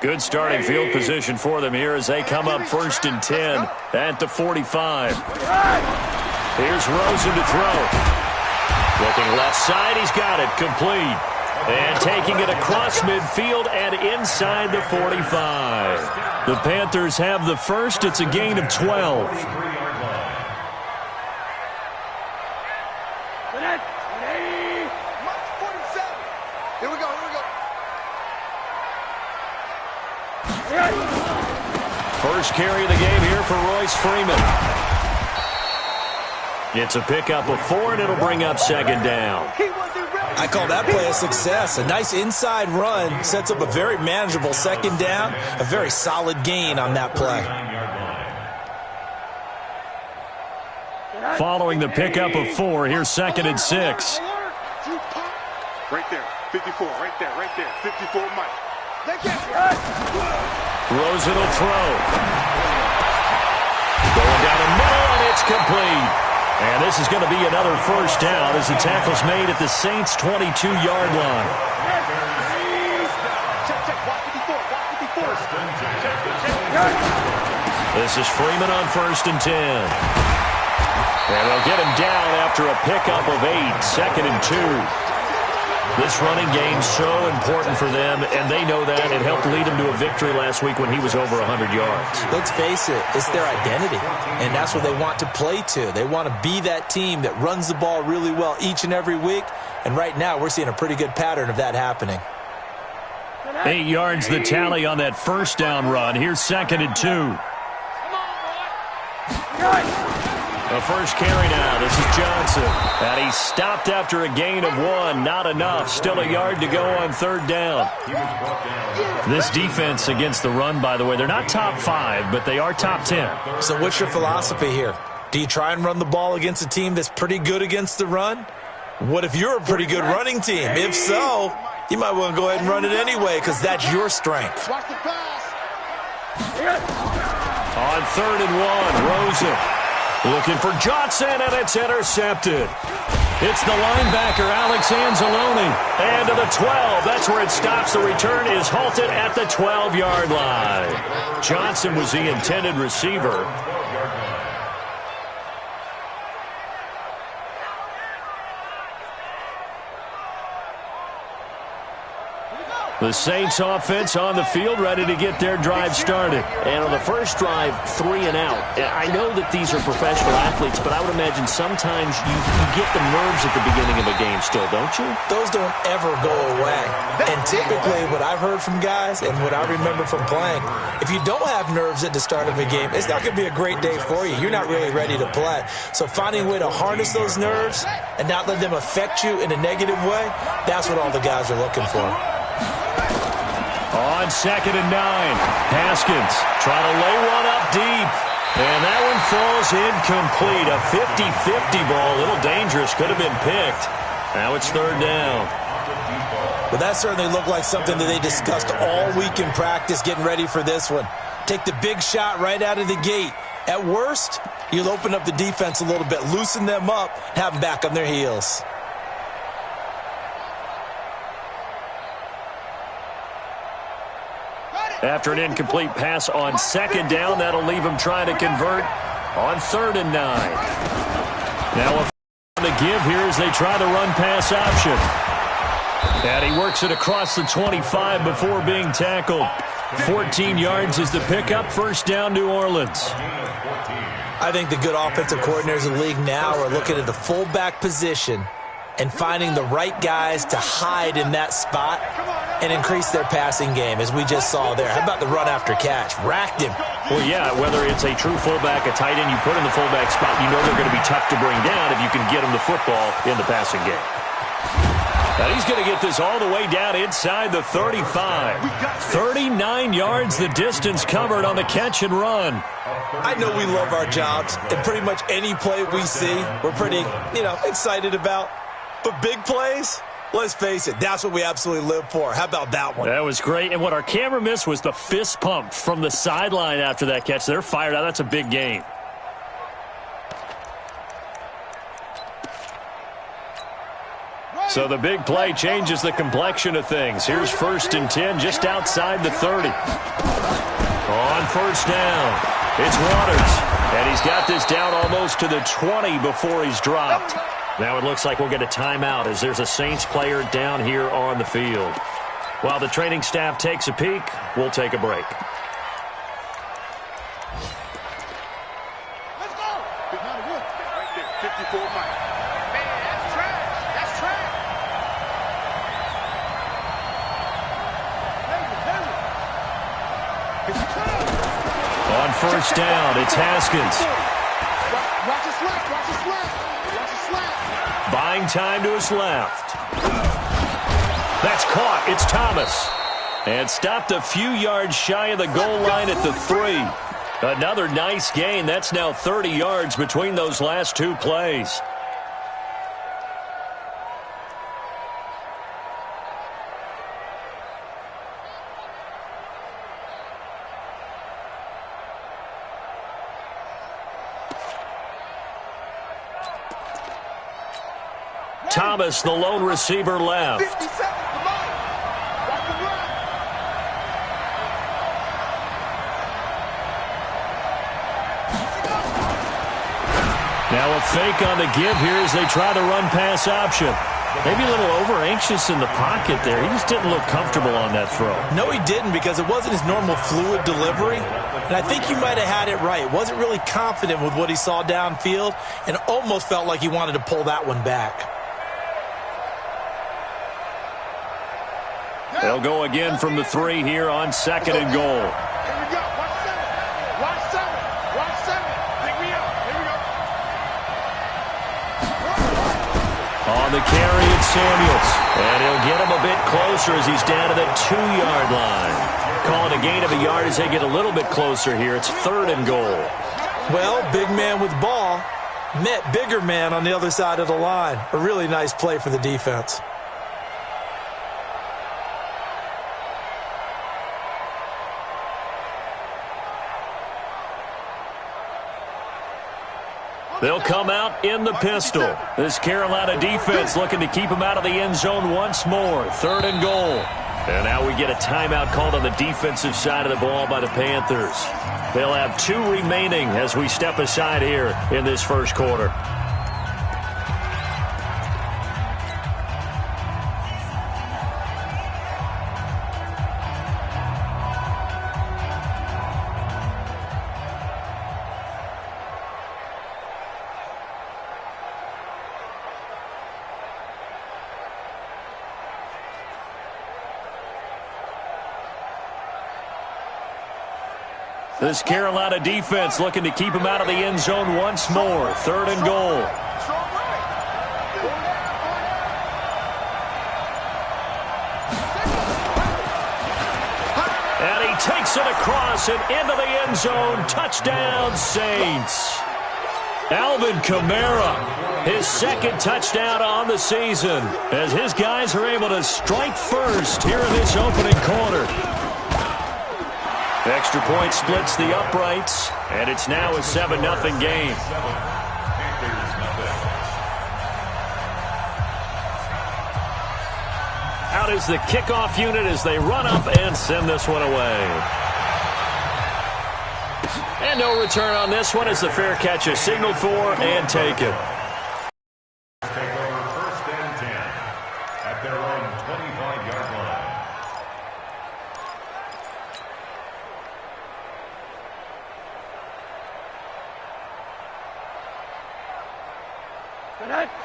Good starting field position for them here as they come up 1st and 10 at the 45. Here's Rosen to throw. Looking left side, he's got it, complete. And taking it across midfield and inside the 45. The Panthers have the first. It's a gain of 12. First carry of the game here for Royce Freeman. It's a pickup of 4, and it'll bring up 2nd down. I call that play a success. A nice inside run sets up a very manageable 2nd down. A very solid gain on that play. Following the pickup of 4, here's 2nd and 6. Right there, 54, right there, 54, Mike. Rosen will throw. Going down the middle, and it's complete. And this is going to be another 1st down as the tackle's made at the Saints' 22-yard line. This is Freeman on 1st and 10. And they'll get him down after a pickup of 8, 2nd and 2. This running game's so important for them, and they know that. It helped lead them to a victory last week when he was over 100 yards. Let's face it, it's their identity, and that's what they want to play to. They want to be that team that runs the ball really well each and every week, and right now we're seeing a pretty good pattern of that happening. 8 yards the tally on that 1st down run. Here's 2nd and 2. The first carry now. This is Johnson. And he stopped after a gain of 1. Not enough. Still a yard to go on 3rd down. This defense against the run, by the way, they're not top 5, but they are top 10. So what's your philosophy here? Do you try and run the ball against a team that's pretty good against the run? What if you're a pretty good running team? If so, you might want to go ahead and run it anyway because that's your strength. Watch the pass. On 3rd and 1, Rosen looking for Johnson, and it's intercepted. It's the linebacker, Alex Anzalone. And to the 12. That's where it stops. The return is halted at the 12-yard line. Johnson was the intended receiver. The Saints offense on the field, ready to get their drive started. And on the first drive, 3 and out. I know that these are professional athletes, but I would imagine sometimes you get the nerves at the beginning of a game still, don't you? Those don't ever go away. And typically what I've heard from guys and what I remember from playing, if you don't have nerves at the start of a game, it's not going to be a great day for you. You're not really ready to play. So finding a way to harness those nerves and not let them affect you in a negative way, that's what all the guys are looking for. On 2nd and 9, Haskins trying to lay one up deep. And that one falls incomplete. A 50-50 ball, a little dangerous, could have been picked. Now it's 3rd down. Well, that certainly looked like something that they discussed all week in practice getting ready for this one. Take the big shot right out of the gate. At worst, you'll open up the defense a little bit, loosen them up, have them back on their heels. After an incomplete pass on 2nd down, that'll leave him trying to convert on 3rd and 9. Now a to give here as they try the run-pass option. And he works it across the 25 before being tackled. 14 yards is the pickup. 1st down, New Orleans. I think the good offensive coordinators in the league now are looking at the fullback position and finding the right guys to hide in that spot and increase their passing game, as we just saw there. How about the run after catch? Racked him. Well, yeah, whether it's a true fullback, a tight end you put in the fullback spot, you know they're going to be tough to bring down if you can get them the football in the passing game. Now he's going to get this all the way down inside the 35. 39 yards the distance covered on the catch and run. I know we love our jobs, and pretty much any play we see, we're pretty, excited about. But big plays, let's face it, that's what we absolutely live for. How about that one? That was great. And what our camera missed was the fist pump from the sideline after that catch. They're fired out. That's a big gain. So the big play changes the complexion of things. Here's 1st and 10 just outside the 30. On first down, it's Waters. And he's got this down almost to the 20 before he's dropped. Now it looks like we'll get a timeout as there's a Saints player down here on the field. While the training staff takes a peek, we'll take a break. Let's go. Right there, 54 Mike. Man, that's trash. That's trash. On first down, it's Haskins. Watch his slap. Watch his slap. Watch his slap. Buying time to his left. That's caught. It's Thomas. And stopped a few yards shy of the goal line at the 3. Another nice gain. That's now 30 yards between those last two plays. Thomas, the lone receiver, left. 50 seconds. Come on. Watch the run. Now a fake on the give here as they try the run-pass option. Maybe a little over-anxious in the pocket there. He just didn't look comfortable on that throw. No, he didn't, because it wasn't his normal fluid delivery. And I think you might have had it right. Wasn't really confident with what he saw downfield and almost felt like he wanted to pull that one back. They'll go again from the 3 here on 2nd and goal. Here we go. Watch 7. Watch 7. Watch 7. Pick me up. Here we go. On the carry, it's Samuels. And he'll get him a bit closer as he's down to the 2-yard line. Calling a gain of a yard as they get a little bit closer here. It's 3rd and goal. Well, big man with ball met bigger man on the other side of the line. A really nice play for the defense. They'll come out in the pistol. This Carolina defense looking to keep him out of the end zone once more. 3rd and goal. And now we get a timeout called on the defensive side of the ball by the Panthers. They'll have 2 remaining as we step aside here in this first quarter. This Carolina defense looking to keep him out of the end zone once more. 3rd and goal. And he takes it across and into the end zone. Touchdown, Saints. Alvin Kamara, his 2nd touchdown on the season, as his guys are able to strike first here in this opening quarter. Extra point splits the uprights, and it's now a 7-0 game. Out is the kickoff unit as they run up and send this one away. And no return on this one as the fair catch is signaled for and taken.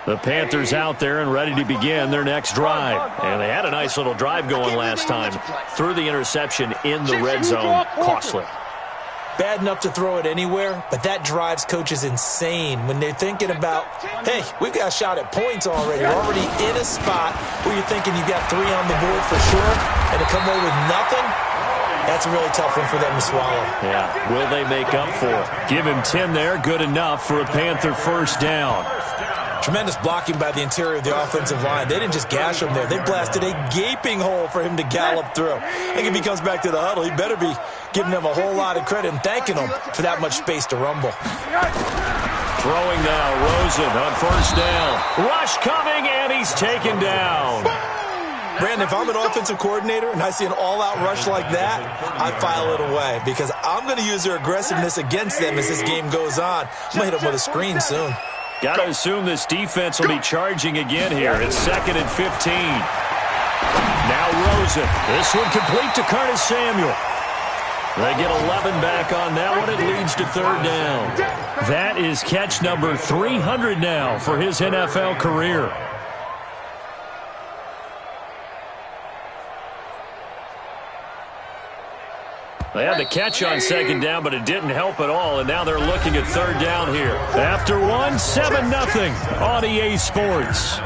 The Panthers out there and ready to begin their next drive. And they had a nice little drive going last time. Threw the interception in the red zone. Costly. Bad enough to throw it anywhere, but that drives coaches insane when they're thinking about, hey, we've got a shot at points already. We're already in a spot where you're thinking you got 3 on the board for sure, and to come away with nothing, that's a really tough one for them to swallow. Yeah, will they make up for it? Give him 10 there, good enough for a Panther first down. Tremendous blocking by the interior of the offensive line. They didn't just gash him there. They blasted a gaping hole for him to gallop through. I think if he comes back to the huddle, he better be giving them a whole lot of credit and thanking them for that much space to rumble. Throwing now, Rosen on first down. Rush coming, and he's taken down. Brandon, if I'm an offensive coordinator and I see an all-out rush like that, I file it away because I'm going to use their aggressiveness against them as this game goes on. I'm going to hit them with a screen soon. Got to assume this defense will be charging again here. It's 2nd and 15. Now Rosen. This one complete to Curtis Samuel. They get 11 back on that one. It leads to 3rd down. That is catch number 300 now for his NFL career. They had the catch on 2nd down, but it didn't help at all, and now they're looking at 3rd down here. After one, 7-0 on EA Sports.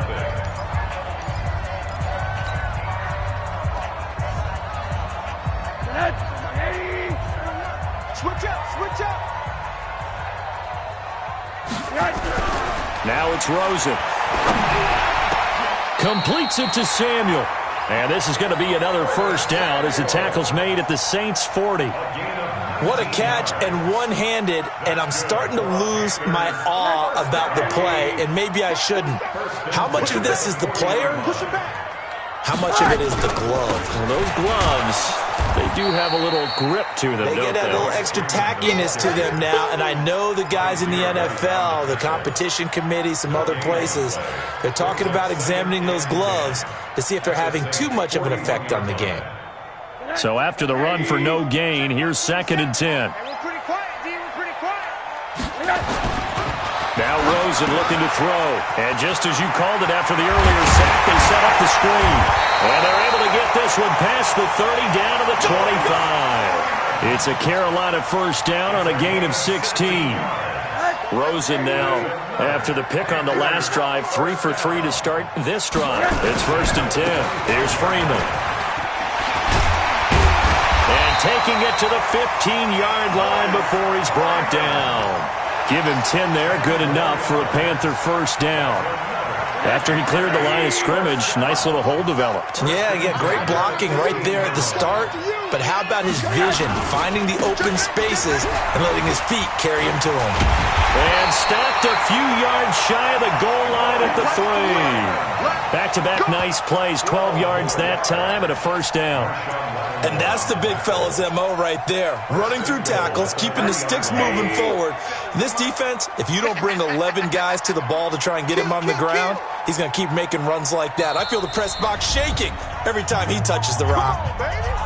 Switch up. Now it's Rosen. Completes it to Samuel. And this is going to be another 1st down as the tackle's made at the Saints' 40. What a catch, and one-handed, and I'm starting to lose my awe about the play, and maybe I shouldn't. How much of this is the player? How much of it is the glove? Well, those gloves, they do have a little grip to them, They don't get a little extra tackiness to them now, and I know the guys in the NFL, the competition committee, some other places, they're talking about examining those gloves to see if they're having too much of an effect on the game. So after the run for no gain, here's 2nd and 10. Hey, we're pretty quiet, D. We're pretty quiet. Now Rosen looking to throw. And just as you called it after the earlier sack, they set up the screen. And they're able to get this one past the 30 down to the 25. It's a Carolina 1st down on a gain of 16. Rosen now, after the pick on the last drive, 3 for 3 to start this drive. It's 1st and 10. Here's Freeman. And taking it to the 15-yard line before he's brought down. Give him 10 there, good enough for a Panther 1st down. After he cleared the line of scrimmage, nice little hole developed. Yeah, great blocking right there at the start. But how about his vision, finding the open spaces and letting his feet carry him to him? And stacked a few yards shy of the goal line at the 3. Back-to-back nice plays, 12 yards that time and a 1st down. And that's the big fella's MO right there. Running through tackles, keeping the sticks moving forward. This defense, if you don't bring 11 guys to the ball to try and get him on the ground, he's going to keep making runs like that. I feel the press box shaking every time he touches the rock.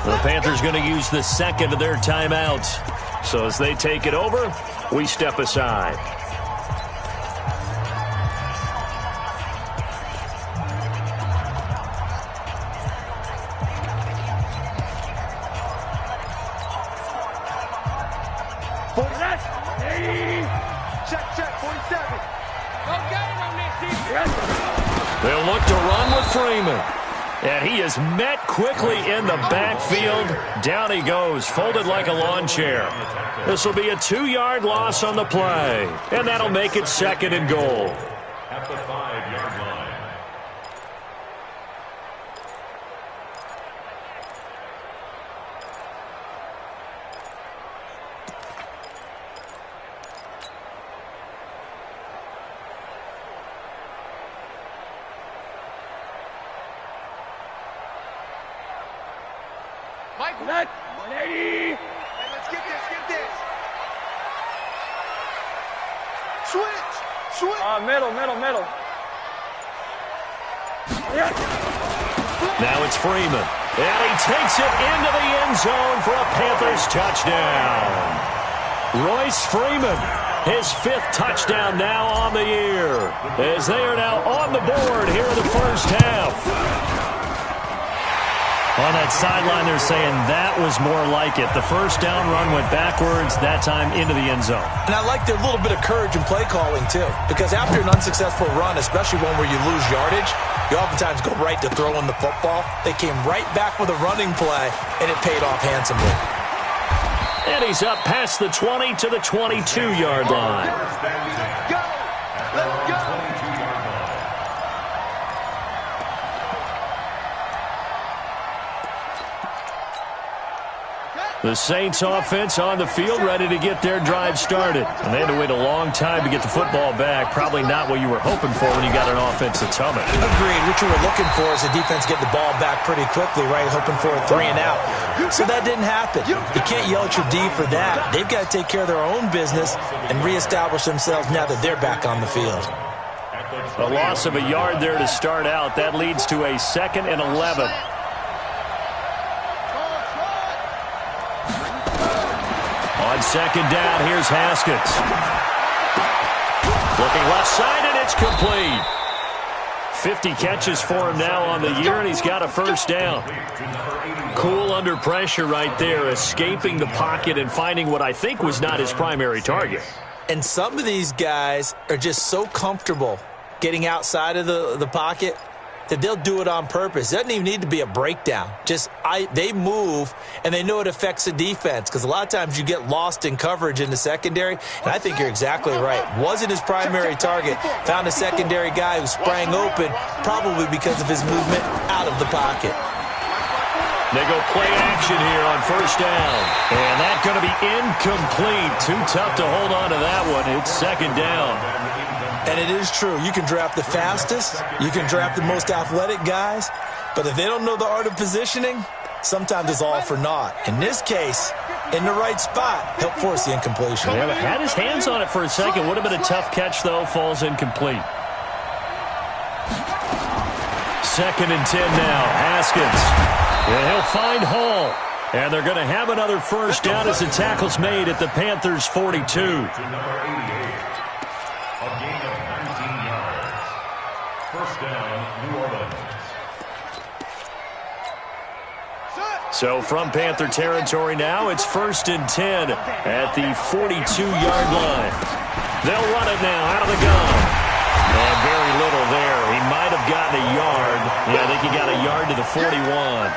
The Panthers going to use the 2nd of their timeouts. So as they take it over, we step aside. Check, 47. They'll look to run with Freeman. And he is met quickly in the backfield. Down he goes, folded like a lawn chair. This will be a 2-yard loss on the play. And that'll make it 2nd and goal. At the 5-yard line. Mike, 180. Hey, let's get this. Switch. Middle. Now it's Freeman. And he takes it into the end zone for a Panthers touchdown. Royce Freeman, his 5th touchdown now on the year. As they are now on the board here in the 1st half. On that sideline, they're saying that was more like it. The 1st down run went backwards, that time into the end zone. And I like their little bit of courage in play calling, too. Because after an unsuccessful run, especially one where you lose yardage, you oftentimes go right to throwing the football. They came right back with a running play, and it paid off handsomely. And he's up past the 20 to the 22-yard line. Go. Let's go. The Saints offense on the field, ready to get their drive started. And they had to wait a long time to get the football back. Probably not what you were hoping for when you got an offense that's humming. Agreed. What you were looking for is the defense get the ball back pretty quickly, right? Hoping for a 3 and out. So that didn't happen. You can't yell at your D for that. They've got to take care of their own business and reestablish themselves now that they're back on the field. A loss of a yard there to start out. That leads to a 2nd and 11. On 2nd down, here's Haskins. Looking left side, and it's complete. 50 catches for him now on the year, and he's got a 1st down. Cool under pressure right there, escaping the pocket and finding what I think was not his primary target. And some of these guys are just so comfortable getting outside of the pocket that they'll do it on purpose. It doesn't even need to be a breakdown. They move, and they know it affects the defense because a lot of times you get lost in coverage in the secondary, and I think you're exactly right. Wasn't his primary target. Found a secondary guy who sprang open, probably because of his movement out of the pocket. They go play action here on 1st down. And that's going to be incomplete. Too tough to hold on to that one. It's 2nd down. And it is true. You can draft the fastest. You can draft the most athletic guys. But if they don't know the art of positioning, sometimes it's all for naught. In this case, in the right spot, help force the incompletion. Yeah, but had his hands on it for a second. Would have been a tough catch, though. Falls incomplete. 2nd and 10 now. Haskins. And he'll find Hall. And they're going to have another 1st down as the tackle's made at the Panthers' 42. So from Panther territory now, it's 1st and 10 at the 42-yard line. They'll run it now out of the gun. And very little there. He might have gotten a yard. Yeah, I think he got a yard to the 41.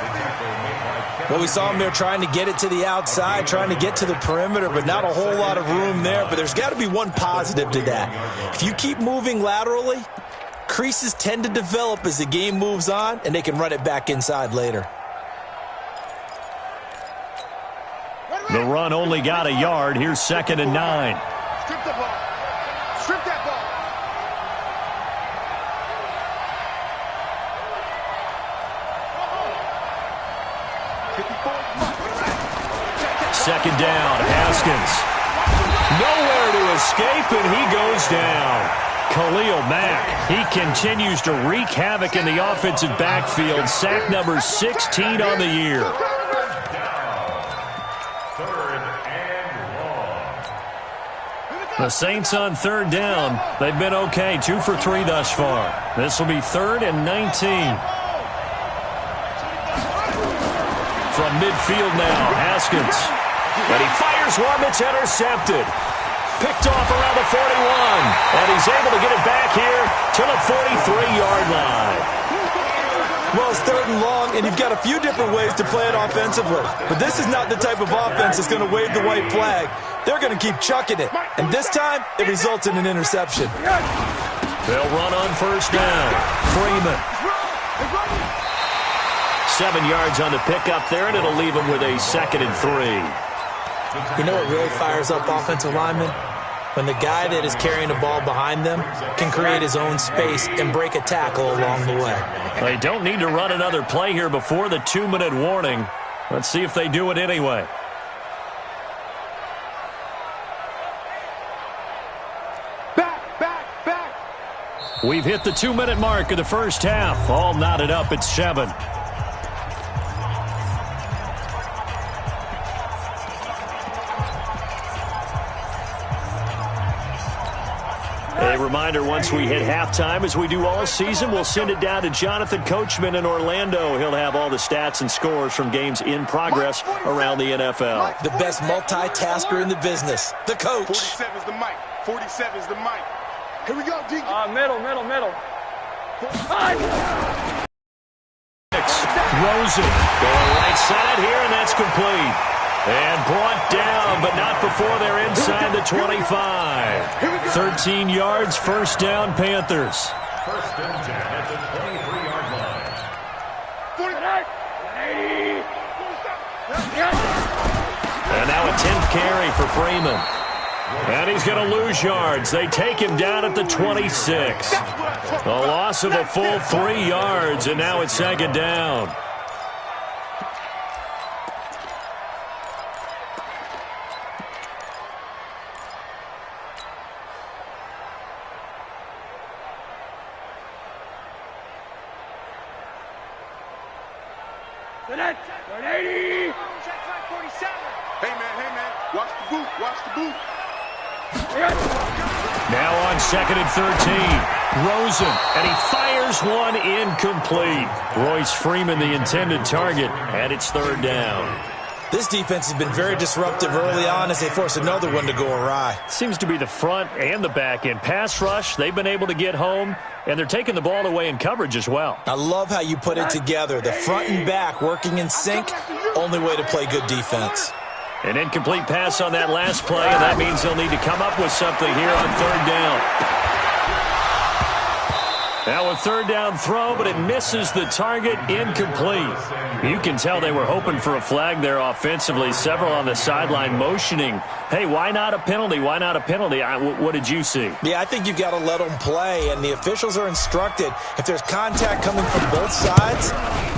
Well, we saw him there trying to get it to the outside, trying to get to the perimeter, but not a whole lot of room there. But there's got to be one positive to that. If you keep moving laterally, creases tend to develop as the game moves on, and they can run it back inside later. The run only got a yard. Here's 2nd and 9. Strip the ball. Strip that ball. Second down, Haskins. Nowhere to escape, and he goes down. Khalil Mack, he continues to wreak havoc in the offensive backfield. Sack number 16 on the year. The Saints on 3rd down. They've been okay, 2 for 3 thus far. This will be 3rd and 19. From midfield now, Haskins. And he fires one that's intercepted. Picked off around the 41. And he's able to get it back here to the 43-yard line. Well, it's 3rd and long, and you've got a few different ways to play it offensively. But this is not the type of offense that's going to wave the white flag. They're going to keep chucking it. And this time, it results in an interception. They'll run on 1st down. Freeman. 7 yards on the pickup there, and it'll leave him with a 2nd and 3. You know what really fires up offensive linemen? When the guy that is carrying the ball behind them can create his own space and break a tackle along the way. They don't need to run another play here before the 2-minute warning. Let's see if they do it anyway. Back. We've hit the 2-minute mark of the 1st half. All knotted up at 7. A reminder, once we hit halftime, as we do all season, we'll send it down to Jonathan Coachman in Orlando. He'll have all the stats and scores from games in progress around the NFL. The best multitasker in the business, the coach. 47 is the mic. 47 is the mic. Here we go, D. Middle. Rosen going right side here, and that's complete. And brought down, but not before they're inside the 25. 13 yards, 1st down, Panthers. 1st and 10 at the 23-yard line. 49. 180. 10th carry for Freeman. And he's going to lose yards. They take him down at the 26. A loss of a full 3 yards, and now it's second down. Watch the boot, watch the boot. Now on 2nd and 13. Rosen, and he fires one incomplete. Royce Freeman, the intended target, and it's 3rd down. This defense has been very disruptive early on as they force another one to go awry. Seems to be the front and the back end. Pass rush, they've been able to get home, and they're taking the ball away in coverage as well. I love how you put it together. The front and back working in sync, only way to play good defense. An incomplete pass on that last play, and that means they'll need to come up with something here on 3rd down. Now a 3rd down throw, but it misses the target, incomplete. You can tell they were hoping for a flag there offensively. Several on the sideline motioning, hey, why not a penalty? Why not a penalty? What did you see? Yeah, I think you got to let them play, and the officials are instructed, if there's contact coming from both sides,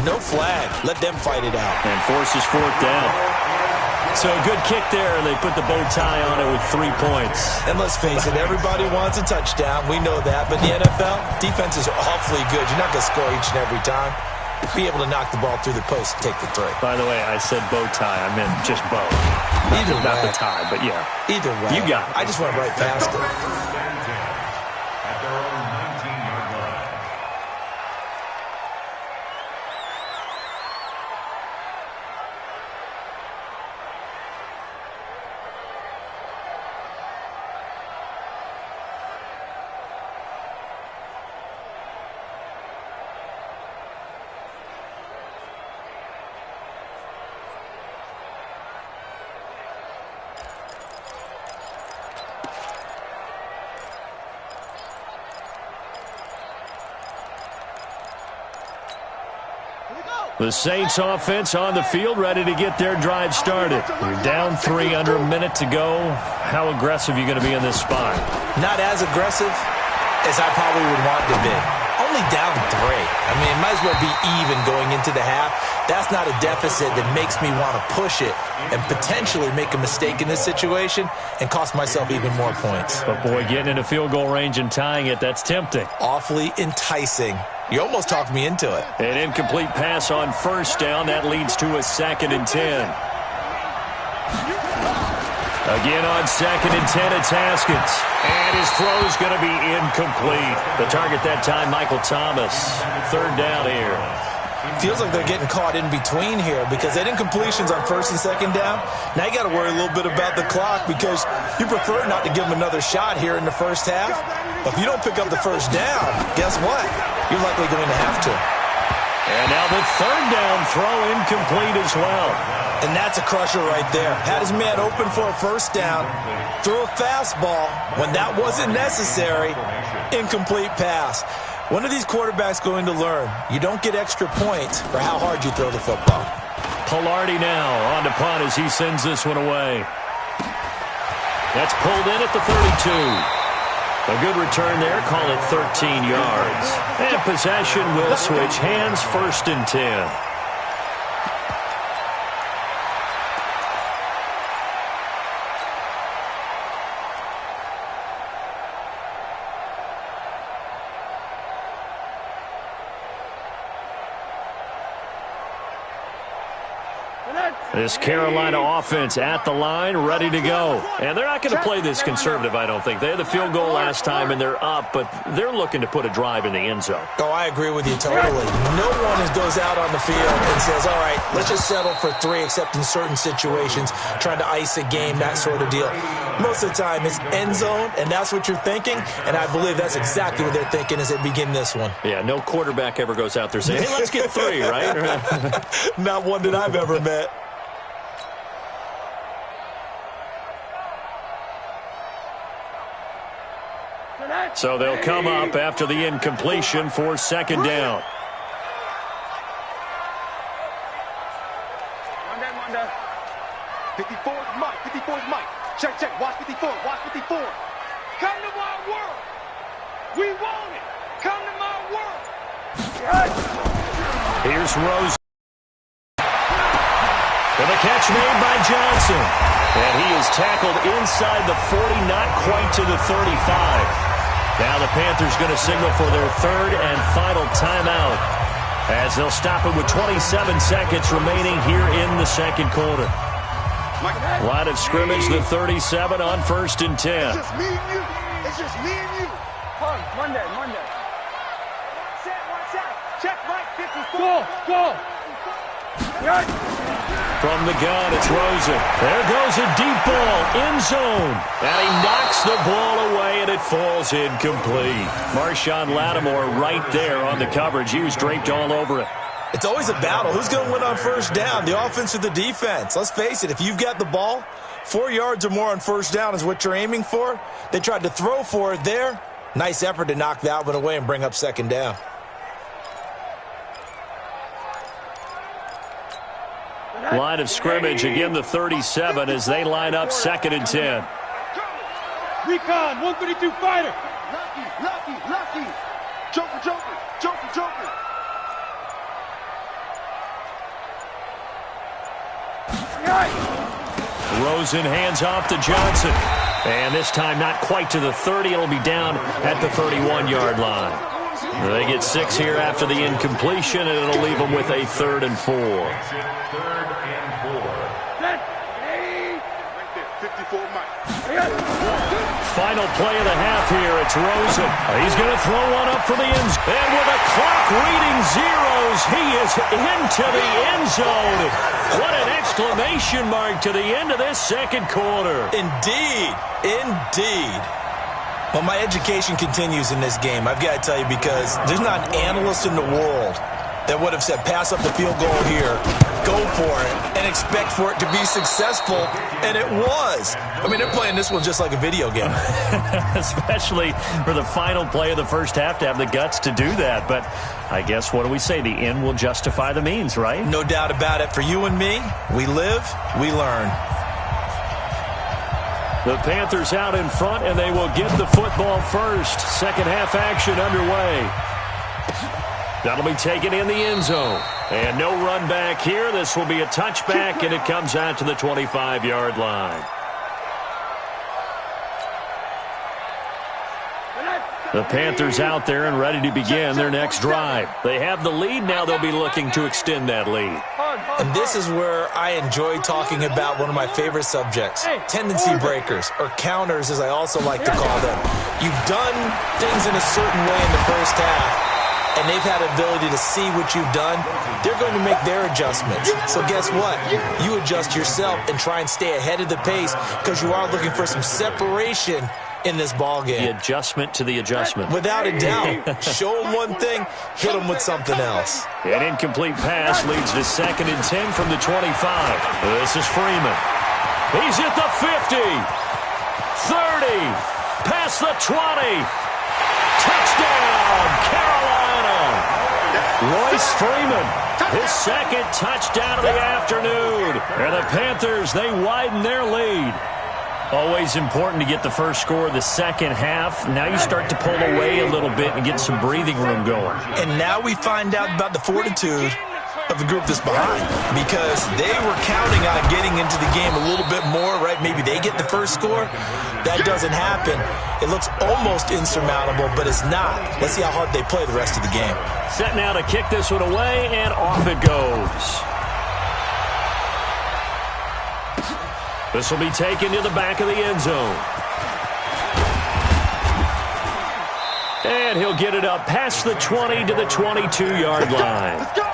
no flag. Let them fight it out. And forces 4th down. So a good kick there, and they put the bow tie on it with 3 points. And let's face it, everybody wants a touchdown. We know that. But in the NFL, defenses are awfully good. You're not going to score each and every time. Be able to knock the ball through the post and take the 3. By the way, I said bow tie. I meant just bow. Either way. Not the tie, but yeah. Either way. You got it. I just went right past it. At their own 19-yard line. The Saints offense on the field, ready to get their drive started. You're down 3 under a minute to go. How aggressive are you going to be in this spot? Not as aggressive as I probably would want to be. Only down 3. I mean, it might as well be even going into the half. That's not a deficit that makes me want to push it and potentially make a mistake in this situation and cost myself even more points. But, boy, getting into field goal range and tying it, that's tempting. Awfully enticing. You almost talked me into it. An incomplete pass on 1st down. That leads to a 2nd and 10. Again on 2nd and 10, it's Haskins. And his throw is going to be incomplete. The target that time, Michael Thomas. 3rd down here. Feels like they're getting caught in between here because they did incompletions on 1st and 2nd down. Now you got to worry a little bit about the clock because you prefer not to give them another shot here in the 1st half. But if you don't pick up the 1st down, guess what? You're likely going to have to. And now the 3rd down throw incomplete as well. And that's a crusher right there. Had his man open for a 1st down, threw a fastball when that wasn't necessary, incomplete pass. When are these quarterbacks going to learn? You don't get extra points for how hard you throw the football. Pilardi now on to punt as he sends this one away. That's pulled in at the 32. A good return there, call it 13 yards. And possession will switch hands, 1st and 10. This Carolina offense at the line, ready to go. And they're not going to play this conservative, I don't think. They had the field goal last time, and they're up, but they're looking to put a drive in the end zone. Oh, I agree with you totally. No one goes out on the field and says, all right, let's just settle for 3, except in certain situations, trying to ice a game, that sort of deal. Most of the time, it's end zone, and that's what you're thinking, and I believe that's exactly what they're thinking as they begin this one. Yeah, no quarterback ever goes out there saying, hey, let's get 3, right? Not one that I've ever met. So they'll come up after the incompletion for 2nd down. 54 is Mike. 54 is Mike. Check, check. Watch 54. Watch 54. Come to my world. We want it. Come to my world. Here's Rose. And the catch made by Johnson. And he is tackled inside the 40, not quite to the 35. Now the Panthers going to signal for their third and final timeout, as they'll stop it with 27 seconds remaining here in the second quarter. Line of scrimmage, the 37 on 1st and 10. It's just me and you. It's just me and you. Monday. Watch out. Check Mike 54. Go. From the gun, it's Rosen. There goes a deep ball, end zone. And he knocks the ball away, and it falls incomplete. Marshawn Lattimore right there on the coverage. He was draped all over it. It's always a battle. Who's going to win on first down, the offense or the defense? Let's face it, if you've got the ball, 4 yards or more on first down is what you're aiming for. They tried to throw for it there. Nice effort to knock that one away and bring up second down. Line of scrimmage, again the 37 as they line up 2nd and 10. Recon, 132 fighter. Lucky. Joker. Rosen hands off to Johnson. And this time not quite to the 30. It'll be down at the 31-yard line. They get 6 here after the incompletion, and it'll leave them with a 3rd and 4. Final play of the half here. It's Rosen. He's going to throw one up for the end zone. And with the clock reading zeros, he is into the end zone. What an exclamation mark to the end of this second quarter. Indeed. Well, my education continues in this game, I've got to tell you, because there's not an analyst in the world that would have said pass up the field goal here, go for it, and expect for it to be successful, and it was. I mean, they're playing this one just like a video game. Especially for the final play of the first half to have the guts to do that. But I guess, what do we say? The end will justify the means, right? No doubt about it. For you and me, we live, we learn. The Panthers out in front, and they will get the football first. Second half action underway. That'll be taken in the end zone. And no run back here. This will be a touchback, and it comes out to the 25-yard line. The Panthers out there and ready to begin their next drive. They have the lead. Now they'll be looking to extend that lead. And this is where I enjoy talking about one of my favorite subjects, tendency breakers, or counters as I also like to call them. You've done things in a certain way in the first half, and they've had the ability to see what you've done. They're going to make their adjustments. So guess what? You adjust yourself and try and stay ahead of the pace, because you are looking for some separation in this ball game. The adjustment to the adjustment. Without a doubt. Show them one thing, hit them with something else. An incomplete pass leads to 2nd and 10 from the 25. This is Freeman. He's at the 50. 30. Past the 20. Touchdown, Carolina. Royce Freeman, his second touchdown of the afternoon. And the Panthers, they widen their lead. Always important to get the first score of the second half. Now you start to pull away a little bit and get some breathing room going. And now we find out about the fortitude of the group that's behind, because they were counting on getting into the game a little bit more, right? Maybe they get the first score. That doesn't happen. It looks almost insurmountable, but it's not. Let's see how hard they play the rest of the game. Set now to kick this one away, and off it goes. This will be taken to the back of the end zone. And he'll get it up past the 20 to the 22-yard line. Let's go.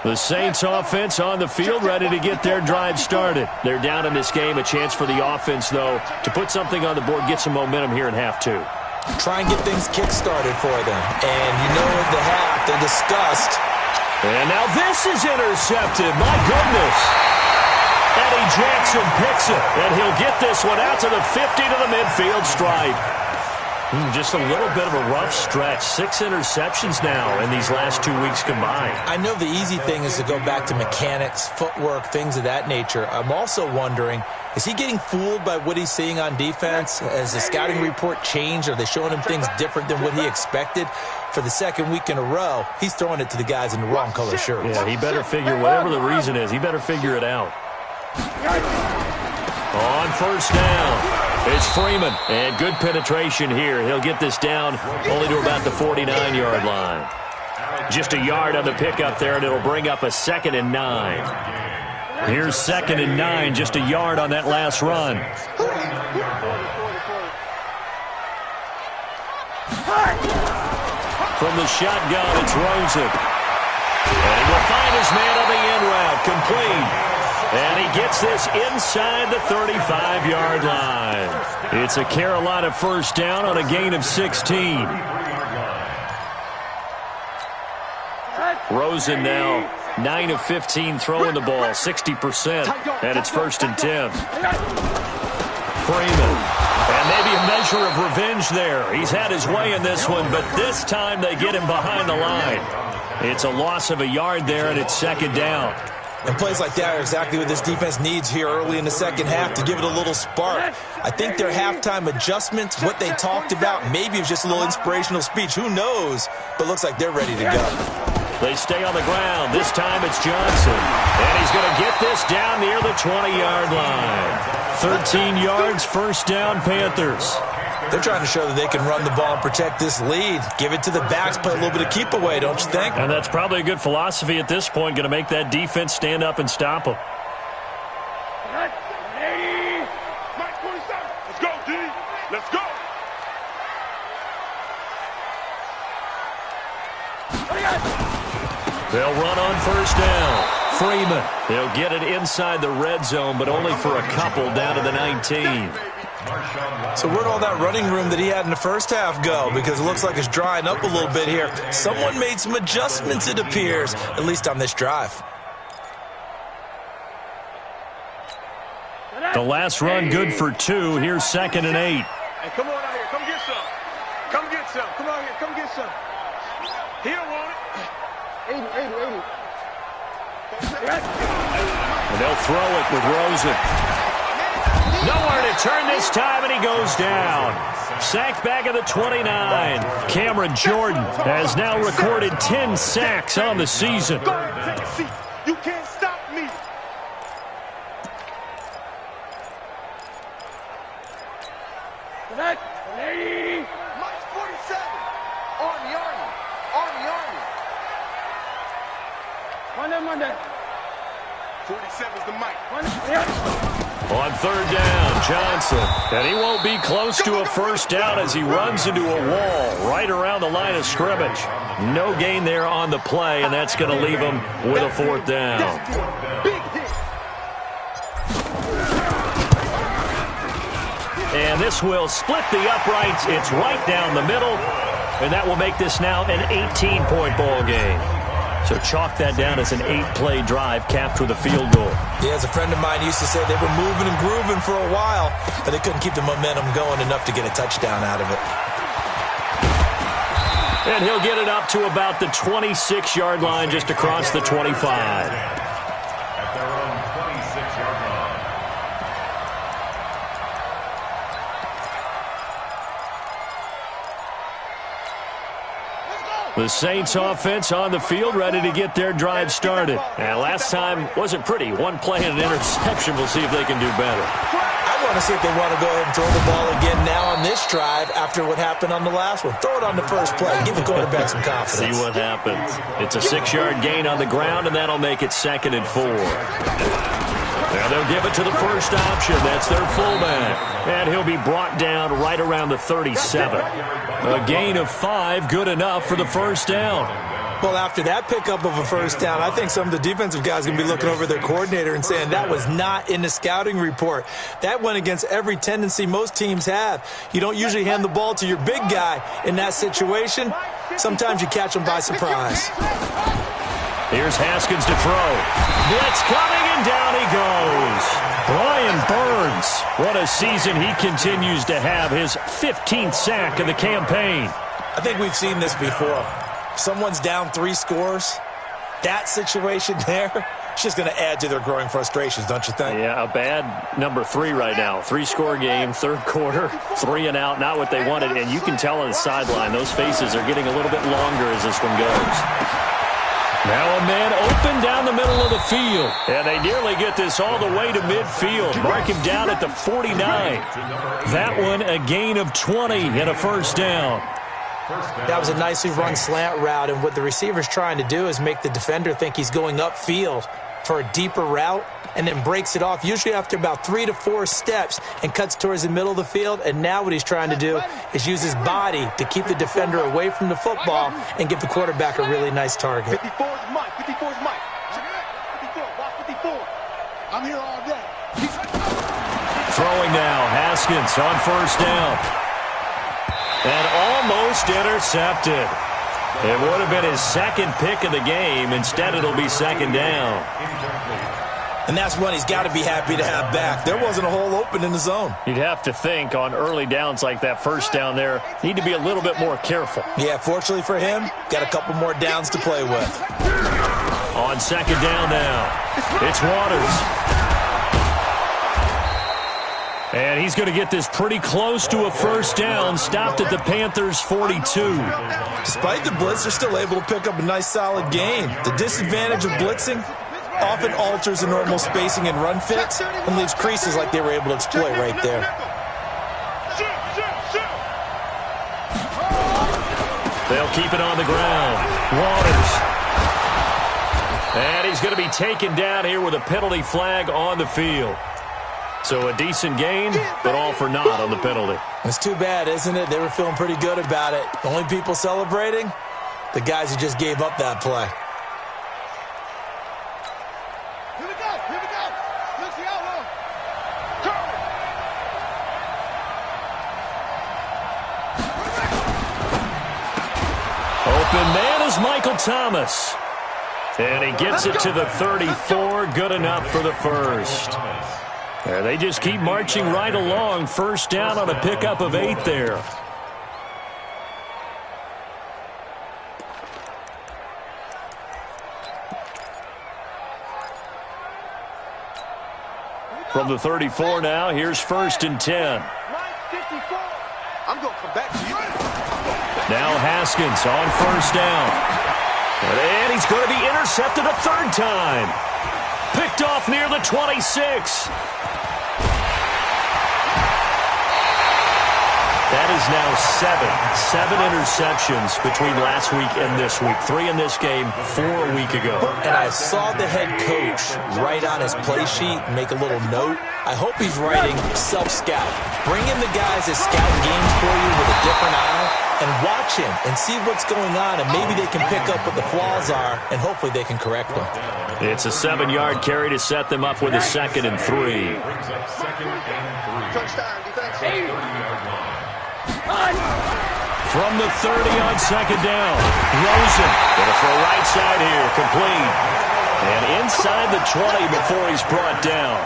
The Saints offense on the field, ready to get their drive started. They're down in this game. A chance for the offense, though, to put something on the board, get some momentum here in half two. Try and get things kick-started for them. And you know at the half, they discussed. And now this is intercepted. My goodness. And he Jackson picks it, and he'll get this one out to the 50 to the midfield stripe. Just a little bit of a rough stretch. 6 interceptions now in these last 2 weeks combined. I know the easy thing is to go back to mechanics, footwork, things of that nature. I'm also wondering, is he getting fooled by what he's seeing on defense? Has the scouting report changed? Are they showing him things different than what he expected? For the second week in a row, he's throwing it to the guys in the wrong color shirts. Yeah, he better figure, whatever the reason is, he better figure it out. On first down, it's Freeman, and good penetration here. He'll get this down only to about the 49-yard line. Just a yard on the pickup there, and it'll bring up a 2nd and 9. Here's 2nd and 9, just a yard on that last run. From the shotgun, it's Rosen. And he will find his man on the end route, complete. And he gets this inside the 35-yard line. It's a Carolina first down on a gain of 16. Rosen now 9 of 15 throwing the ball, 60%. And it's 1st and 10. Freeman. And maybe a measure of revenge there. He's had his way in this one, but this time they get him behind the line. It's a loss of a yard there, and it's 2nd down. And plays like that are exactly what this defense needs here early in the second half to give it a little spark. I think their halftime adjustments, what they talked about, maybe it was just a little inspirational speech. Who knows? But looks like they're ready to go. They stay on the ground. This time it's Johnson. And he's going to get this down near the 20-yard line. 13 yards, first down, Panthers. They're trying to show that they can run the ball and protect this lead. Give it to the backs, play a little bit of keep away, don't you think? And that's probably a good philosophy at this point, going to make that defense stand up and stop them. Let's go, D. Let's go. They'll run on first down. Freeman. They'll get it inside the red zone, but only for a couple down to the 19. So where'd all that running room that he had in the first half go? Because it looks like it's drying up a little bit here. Someone made some adjustments, it appears, at least on this drive. The last run good for 2. Here's 2nd and 8. Hey, come on out here. Come get some. Come get some. Come out here. Come get some. He don't want it. 80. And they'll throw it with Rosen. Nowhere to turn this time, and he goes down. Sacked back at the 29. Cameron Jordan has now recorded 10 sacks on the season. Go ahead, take a seat. You can't stop me. Mike 47. Army. Monday. 47's the mic. On third down, Johnson. And he won't be close to a first down as he runs into a wall right around the line of scrimmage. No gain there on the play, and that's going to leave him with a 4th down. And this will split the uprights. It's right down the middle, and that will make this now an 18-point ball game. So chalk that down as an 8-play drive capped with a field goal. Yeah, as a friend of mine used to say, they were moving and grooving for a while, but they couldn't keep the momentum going enough to get a touchdown out of it. And he'll get it up to about the 26-yard line, just across the 25. At their own 26-yard line. The Saints offense on the field, ready to get their drive started. And last time wasn't pretty. 1 play and an interception. We'll see if they can do better. I want to see if they want to go ahead and throw the ball again now on this drive after what happened on the last one. Throw it on the first play. Give the quarterback some confidence. See what happens. It's a 6-yard gain on the ground, and that'll make it 2nd and 4. Now they'll give it to the first option. That's their fullback. And he'll be brought down right around the 37. A gain of 5, good enough for the first down. Well, after that pickup of a first down, I think some of the defensive guys are going to be looking over their coordinator and saying that was not in the scouting report. That went against every tendency most teams have. You don't usually hand the ball to your big guy in that situation. Sometimes you catch them by surprise. Here's Haskins to throw. Blitz coming, and down he goes. Brian Burns. What a season he continues to have. His 15th sack of the campaign. I think we've seen this before. Someone's down 3 scores. That situation there, it's just going to add to their growing frustrations, don't you think? Yeah, a bad number 3 right now. 3-score game, third quarter, 3 and out, not what they wanted. And you can tell on the sideline, those faces are getting a little bit longer as this one goes. Now a man open down the middle of the field. And they nearly get this all the way to midfield. Mark him down at the 49. That one a gain of 20 and a first down. That was a nicely run slant route, and what the receiver's trying to do is make the defender think he's going upfield for a deeper route and then breaks it off, usually after about 3 to 4 steps, and cuts towards the middle of the field. And now what he's trying to do is use his body to keep the defender away from the football and give the quarterback a really nice target. 54 is Mike. 54 is Mike. 54. Watch 54. I'm here all day. Throwing now. Haskins on first down. And almost intercepted. It would have been his second pick of the game. Instead, it'll be second down. And that's one he's got to be happy to have back. There wasn't a hole open in the zone. You'd have to think on early downs like that first down there, need to be a little bit more careful. Yeah, fortunately for him, got a couple more downs to play with. On second down now, it's Waters. And he's going to get this pretty close to a first down, stopped at the Panthers' 42. Despite the blitz, they're still able to pick up a nice solid gain. The disadvantage of blitzing often alters the normal spacing and run fits and leaves creases like they were able to exploit right there. They'll keep it on the ground. Waters. And he's going to be taken down here with a penalty flag on the field. So a decent gain, but all for naught on the penalty. It's too bad, isn't it? They were feeling pretty good about it. The only people celebrating, the guys who just gave up that play. Here we go. Here we go. Let's see how long. Open man is Michael Thomas. And he gets it to the 34. Good enough for the first. They just keep marching right along. First down on a pickup of 8 there. From the 34 now, here's first and 10. I'm going to come back to you. Now Haskins on first down. And he's going to be intercepted a third time. Picked off near the 26. That is now 7 interceptions between last week and this week. 3 in this game, 4 a week ago. And I saw the head coach write on his play sheet, make a little note. I hope he's writing self-scout. Bring in the guys that scout games for you with a different eye and watch him and see what's going on, and maybe they can pick up what the flaws are, and hopefully they can correct them. It's a 7-yard carry to set them up with a 2nd and 3. Touchdown, defense. From the 30 on second down, Rosen going to throw right side here, complete. And inside the 20 before he's brought down.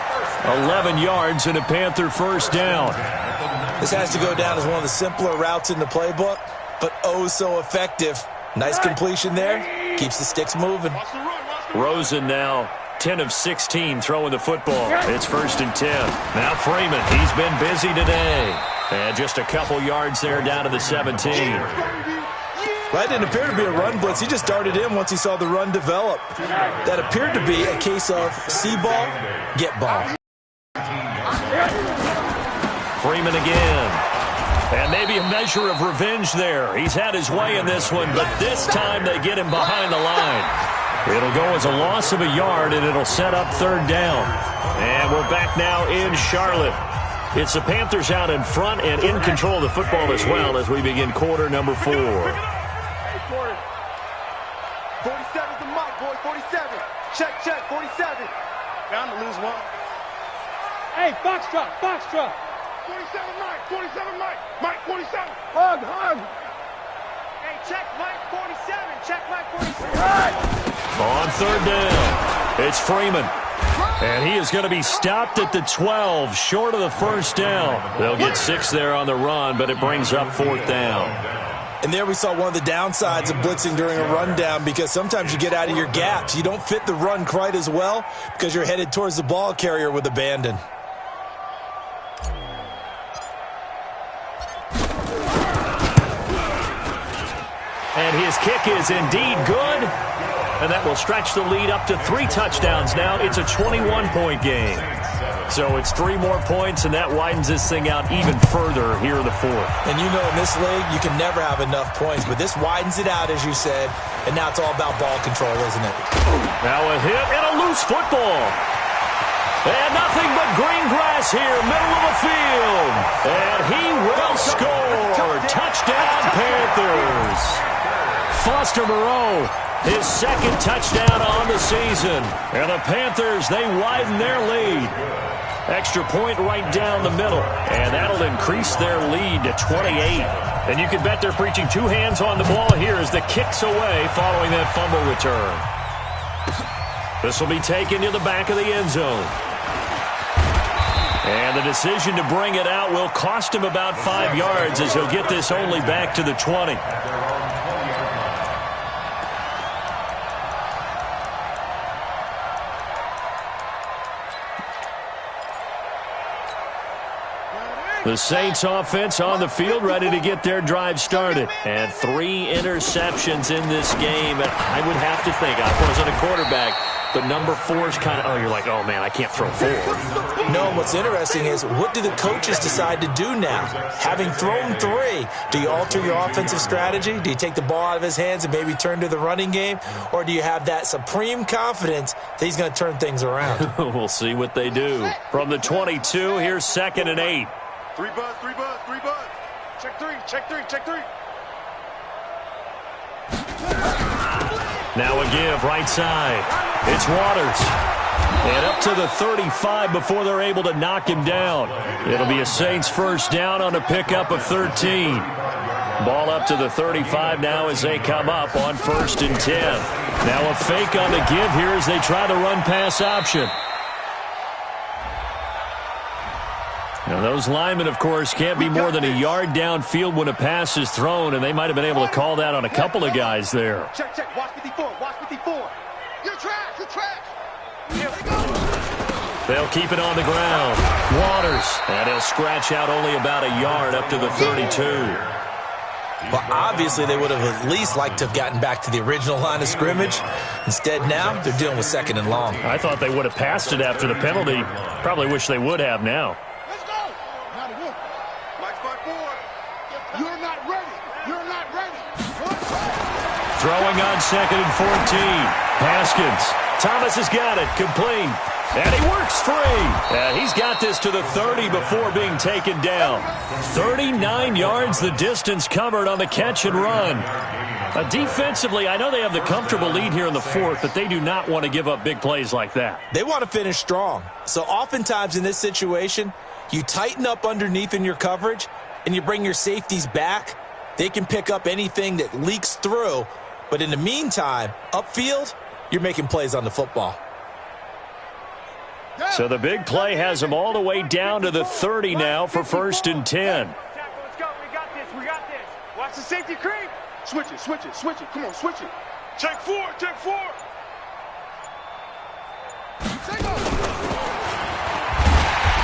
11 yards and a Panther first down. This has to go down as one of the simpler routes in the playbook, but oh so effective. Nice completion there. Keeps the sticks moving. Rosen now 10 of 16 throwing the football. It's first and 10. Now Freeman, he's been busy today. And just a couple yards there down to the 17. That didn't appear to be a run blitz. He just darted in once he saw the run develop. That appeared to be a case of see ball, get ball. Freeman again. And maybe a measure of revenge there. He's had his way in this one, but this time they get him behind the line. It'll go as a loss of a yard, and it'll set up third down. And we're back now in Charlotte. It's the Panthers out in front and in control of the football as well as we begin quarter number 4. 47's the mic, boy. 47. Check, 47. Bound to lose one. Hey, box drop. 47 Mike, 47 Mike. Mike, 47. Hug. Hey, check Mike 47. Check Mike 47. On third down, it's Freeman. And he is going to be stopped at the 12, short of the first down. They'll get 6 there on the run, but it brings up fourth down. And there we saw one of the downsides of blitzing during a rundown, because sometimes you get out of your gaps. You don't fit the run quite as well because you're headed towards the ball carrier with abandon. And his kick is indeed good. And that will stretch the lead up to 3 touchdowns now. It's a 21-point game. So it's 3 more points, and that widens this thing out even further here in the fourth. And you know in this league, you can never have enough points. But this widens it out, as you said. And now it's all about ball control, isn't it? Now a hit and a loose football. And nothing but green grass here, middle of the field. And he will score. Touchdown, Panthers. Foster Moreau, his second touchdown on the season. And the Panthers, they widen their lead. Extra point right down the middle. And that'll increase their lead to 28. And you can bet they're preaching 2 hands on the ball here as the kick's away following that fumble return. This will be taken to the back of the end zone. And the decision to bring it out will cost him about 5 yards as he'll get this only back to the 20. The Saints offense on the field, ready to get their drive started. And 3 interceptions in this game. And I would have to think, I wasn't a quarterback, but number 4 is kind of, oh, you're like, oh, man, I can't throw 4. No, what's interesting is, what do the coaches decide to do now? Having thrown 3, do you alter your offensive strategy? Do you take the ball out of his hands and maybe turn to the running game? Or do you have that supreme confidence that he's going to turn things around? We'll see what they do. From the 22, here's 2nd and 8. 3 buzz, 3 buzz, 3 buzz. Check 3, check 3, check 3. Now a give, right side. It's Waters. And up to the 35 before they're able to knock him down. It'll be a Saints first down on a pickup of 13. Ball up to the 35 now as they come up on 1st and 10. Now a fake on the give here as they try the run-pass option. Now, those linemen, of course, can't be more than a yard downfield when a pass is thrown, and they might have been able to call that on a couple of guys there. Check, check. Watch 54. Watch 54. You're trash. You're trash. They'll keep it on the ground. Waters. And he'll scratch out only about a yard up to the 32. Well, obviously, they would have at least liked to have gotten back to the original line of scrimmage. Instead, now, they're dealing with 2nd and long. I thought they would have passed it after the penalty. Probably wish they would have now. Throwing on 2nd and 14. Haskins. Thomas has got it. Complete. And he works free. And he's got this to the 30 before being taken down. 39 yards the distance covered on the catch and run. Defensively, I know they have the comfortable lead here in the 4th, but they do not want to give up big plays like that. They want to finish strong. So oftentimes in this situation, you tighten up underneath in your coverage, and you bring your safeties back. They can pick up anything that leaks through. But in the meantime, upfield, you're making plays on the football. So the big play has them all the way down to the 30 now for 1st and 10. Let's go. We got this. We got this. Watch the safety creep. Switch it. Switch it. Switch it. Come on, switch it. Check 4. Check 4.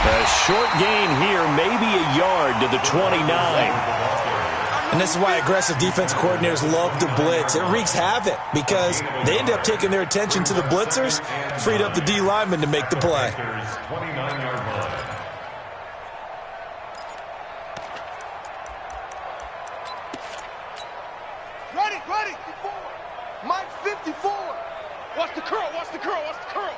A short gain here, maybe a yard to the 29. And this is why aggressive defensive coordinators love to blitz. It wreaks havoc because they end up taking their attention to the blitzers, freed up the D lineman to make the play. Ready. Mike 54. Watch the curl. Watch the curl. Watch the curl.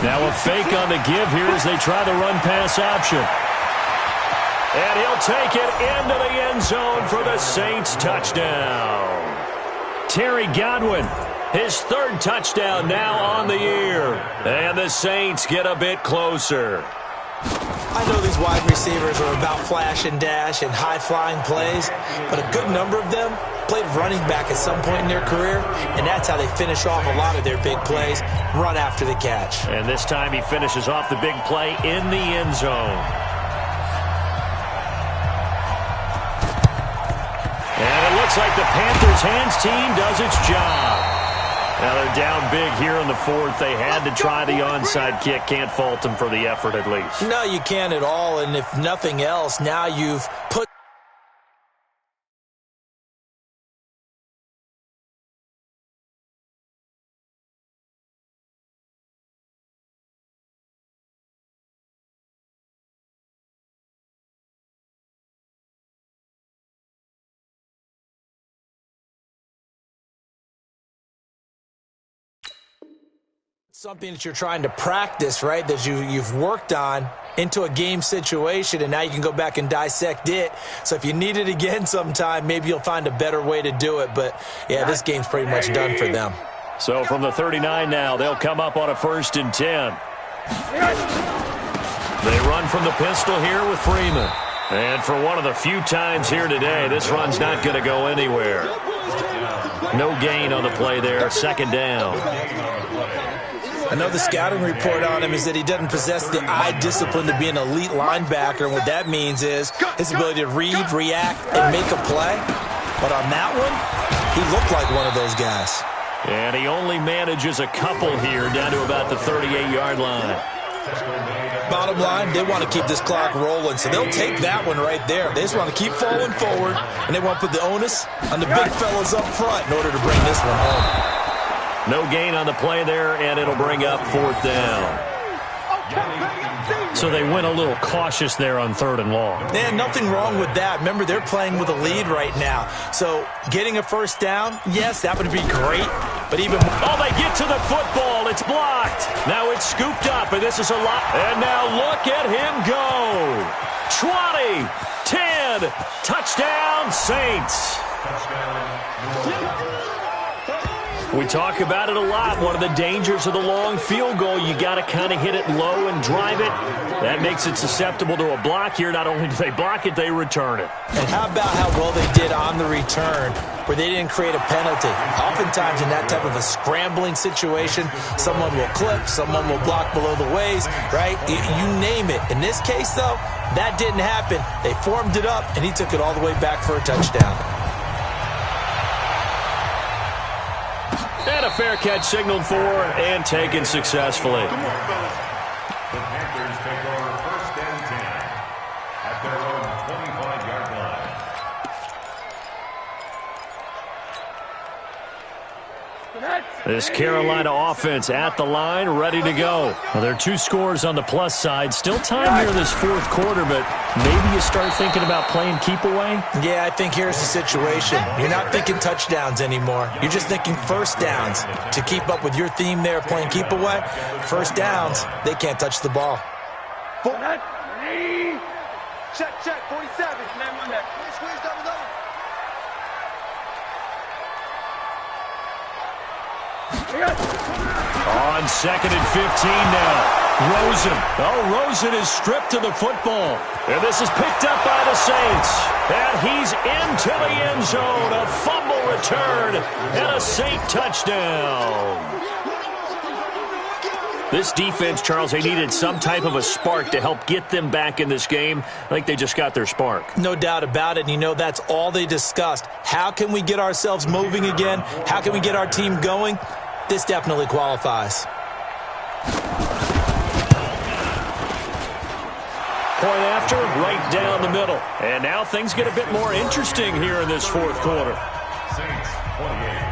Now a fake on the give here as they try the run-pass option. And he'll take it into the end zone for the Saints touchdown. Terry Godwin, his 3rd touchdown now on the year. And the Saints get a bit closer. I know these wide receivers are about flash and dash and high-flying plays, but a good number of them played running back at some point in their career, and that's how they finish off a lot of their big plays, run after the catch. And this time he finishes off the big play in the end zone. And it looks like the Panthers' hands team does its job. Now they're down big here in the fourth. They had to try the onside kick. Can't fault them for the effort at least. No, you can't at all, and if nothing else, now you've put something that you're trying to practice, right, that you've worked on into a game situation, and now you can go back and dissect it. So if you need it again sometime, maybe you'll find a better way to do it. But, yeah, this game's pretty much done for them. So from the 39 now, they'll come up on a 1st and 10. They run from the pistol here with Freeman. And for one of the few times here today, this run's not going to go anywhere. No gain on the play there, 2nd down. I know the scouting report on him is that he doesn't possess the eye discipline to be an elite linebacker, and what that means is his ability to read, react, and make a play. But on that one, he looked like one of those guys. And he only manages a couple here down to about the 38-yard line. Bottom line, they want to keep this clock rolling, so they'll take that one right there. They just want to keep falling forward, and they want to put the onus on the big fellas up front in order to bring this one home. No gain on the play there, and it'll bring up 4th down. So they went a little cautious there on 3rd and long. And nothing wrong with that. Remember, they're playing with a lead right now. So getting a 1st down, yes, that would be great. But even more. Oh, they get to the football. It's blocked. Now it's scooped up, and this is a lot. And now look at him go. 20, 10, touchdown, Saints. We talk about it a lot. One of the dangers of the long field goal, you got to kind of hit it low and drive it. That makes it susceptible to a block here. Not only do they block it, they return it. And how about how well they did on the return, where they didn't create a penalty? Oftentimes in that type of a scrambling situation, someone will clip, someone will block below the waist, right? You name it. In this case, though, that didn't happen. They formed it up, and he took it all the way back for a touchdown. And a fair catch signaled for and taken successfully. The Panthers take over 1st and 10 at their own 25-yard line. This Carolina offense at the line, ready to go. Well, there are 2 scores on the plus side. Still time here in this 4th quarter, but maybe you start thinking about playing keep away? Yeah, I think here's the situation. You're not thinking touchdowns anymore. You're just thinking 1st downs. To keep up with your theme there, playing keep away, 1st downs, they can't touch the ball. Check, 47. Squeeze double. On 2nd and 15 now. Rosen. Oh, Rosen is stripped to the football. And this is picked up by the Saints. And he's into the end zone. A fumble return and a Saint touchdown. This defense, Charles, they needed some type of a spark to help get them back in this game. I think they just got their spark. No doubt about it. And you know, that's all they discussed. How can we get ourselves moving again? How can we get our team going? This definitely qualifies. Point after, right down the middle. And now things get a bit more interesting here in this 4th quarter. Saints 28.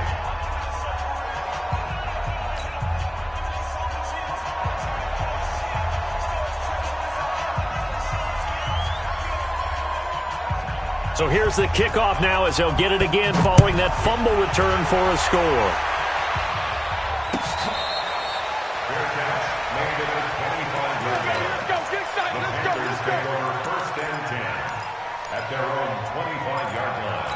So here's the kickoff now as they'll get it again following that fumble return for a score. At their own 25-yard line.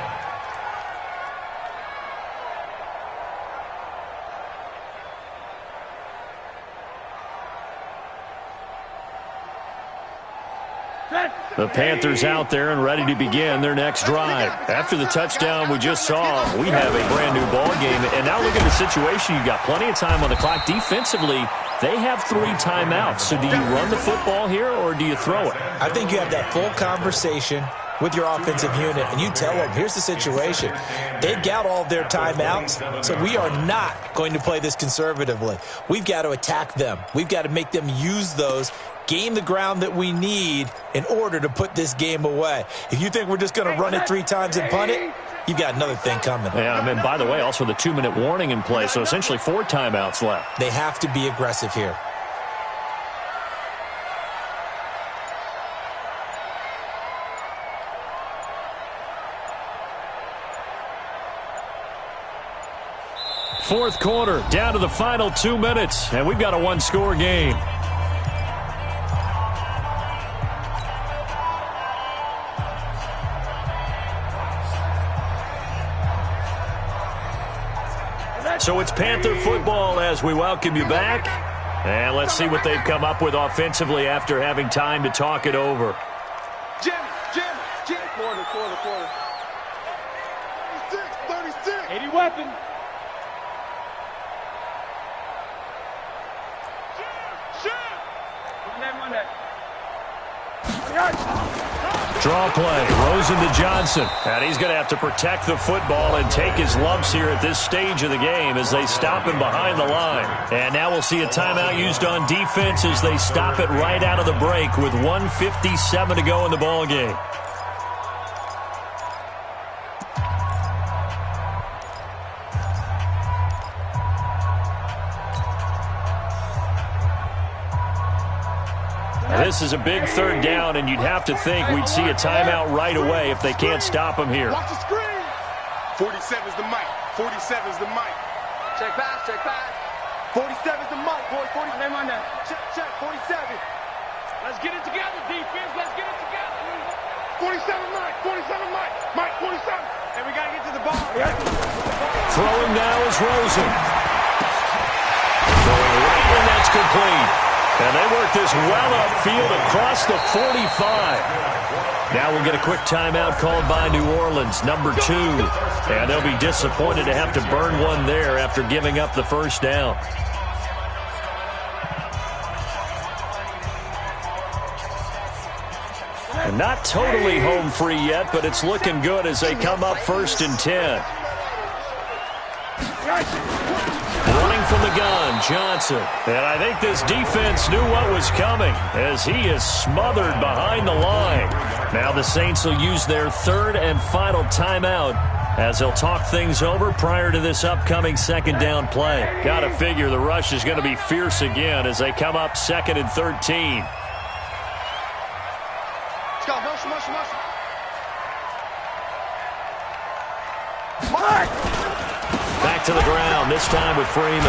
The Panthers out there and ready to begin their next drive. After the touchdown we just saw, we have a brand new ball game. And now look at the situation. You've got plenty of time on the clock. Defensively, they have 3 timeouts. So do you run the football here or do you throw it? I think you have that full conversation with your offensive unit, and you tell them, here's the situation. They've got all their timeouts, so we are not going to play this conservatively. We've got to attack them. We've got to make them use those, gain the ground that we need in order to put this game away. If you think we're just going to run it 3 times and punt it, you've got another thing coming. Yeah, and by the way, also the 2-minute warning in play, so essentially 4 timeouts left. They have to be aggressive here. Fourth quarter, down to the final 2 minutes, and we've got a 1-score game. So it's Panther football as we welcome you back. And let's see what they've come up with offensively after having time to talk it over. Jimmy. Quarter. 36. 80 weapon. Draw play, Rosen to Johnson. And he's going to have to protect the football and take his lumps here at this stage of the game as they stop him behind the line. And now we'll see a timeout used on defense as they stop it right out of the break with 1:57 to go in the ball game. This is a big 3rd down, and you'd have to think we'd see a timeout right away if they can't stop him here. Watch the screen. 47's the mic. 47's the mic. Check pass. 47's the mic, boy. 47. Check. 47. Let's get it together, defense. Let's get it together. 47 mic. Mike 47. And we got to get to the ball. Throwing now is Rosen. Throwing right, and that's complete. And they work this well upfield across the 45. Now we'll get a quick timeout called by New Orleans, number 2. And they'll be disappointed to have to burn one there after giving up the first down. And not totally home free yet, but it's looking good as they come up 1st and 10. Running from the gun, Johnson. And I think this defense knew what was coming as he is smothered behind the line. Now the Saints will use their 3rd and final timeout as they'll talk things over prior to this upcoming 2nd down play. Got to figure the rush is going to be fierce again as they come up 2nd and 13. Let's go. Motion. Back to the ground, this time with Freeman. They'll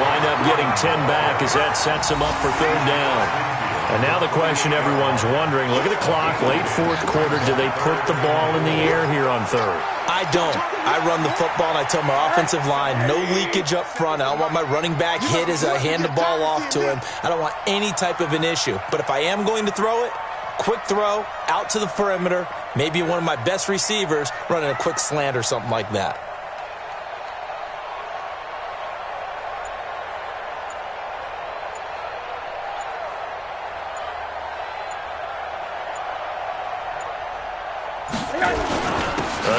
wind up getting 10 back as that sets them up for 3rd down. And now the question everyone's wondering, look at the clock, late 4th quarter, do they put the ball in the air here on 3rd? I don't. I run the football, and I tell my offensive line, no leakage up front. I don't want my running back hit as I hand the ball off to him. I don't want any type of an issue. But if I am going to throw it, quick throw, out to the perimeter, maybe one of my best receivers running a quick slant or something like that.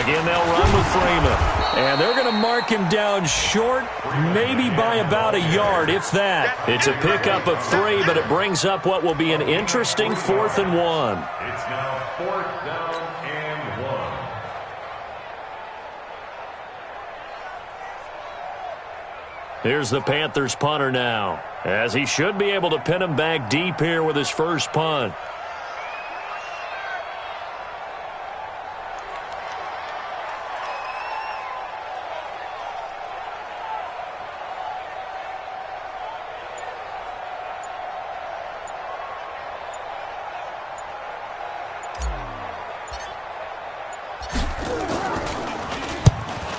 Again, they'll run with Freeman. And they're going to mark him down short, maybe by about a yard, if that. It's a pickup of 3, but it brings up what will be an interesting 4th and 1. It's now 4th down and 1. Here's the Panthers punter now, as he should be able to pin him back deep here with his first punt.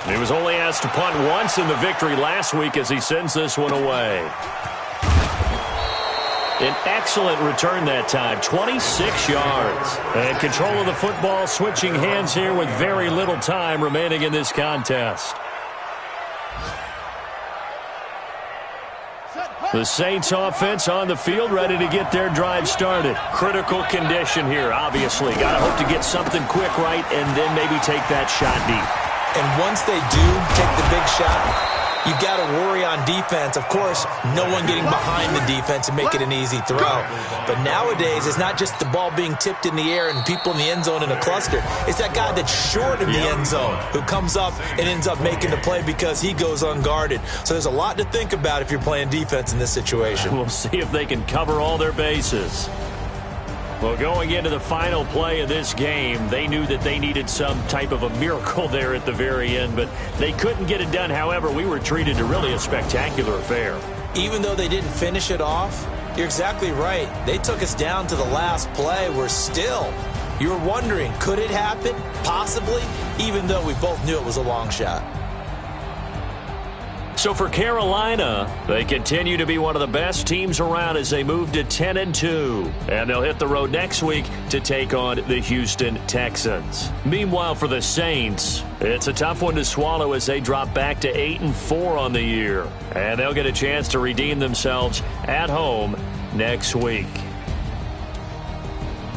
He was only asked to punt once in the victory last week as he sends this one away. An excellent return that time, 26 yards. And control of the football switching hands here with very little time remaining in this contest. The Saints offense on the field ready to get their drive started. Critical condition here, obviously. Got to hope to get something quick right and then maybe take that shot deep. And once they do take the big shot, you've got to worry on defense. Of course, no one getting behind the defense and make it an easy throw. But nowadays, it's not just the ball being tipped in the air and people in the end zone in a cluster. It's that guy that's short of the end zone who comes up and ends up making the play because he goes unguarded. So there's a lot to think about if you're playing defense in this situation. We'll see if they can cover all their bases. Well, going into the final play of this game, they knew that they needed some type of a miracle there at the very end, but they couldn't get it done. However, we were treated to really a spectacular affair. Even though they didn't finish it off, you're exactly right. They took us down to the last play. We're still, you were wondering, could it happen? Possibly, even though we both knew it was a long shot. So for Carolina, they continue to be one of the best teams around as they move to 10-2. And they'll hit the road next week to take on the Houston Texans. Meanwhile, for the Saints, it's a tough one to swallow as they drop back to 8-4 on the year. And they'll get a chance to redeem themselves at home next week.